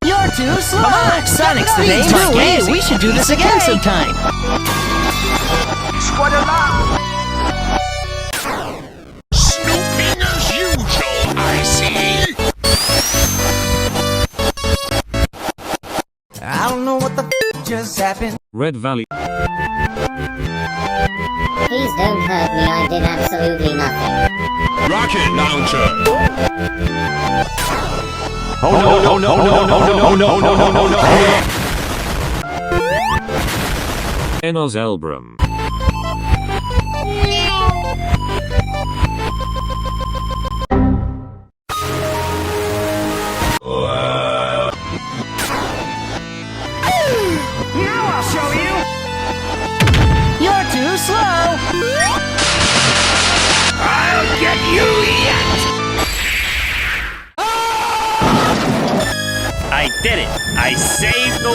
You're too slow! Come on, Sonic's the name of the game. We should do this again sometime. Snooping as usual, I see. I don't know what the just happened. Red Valley. Please don't hurt me, I did absolutely nothing. Rocket launcher. Oh no, no, no, no, no, no, no, no, no, no, no. Enos Elbrum. Now I'll show you! You're too slow! I'll get you yet. I did it! I saved the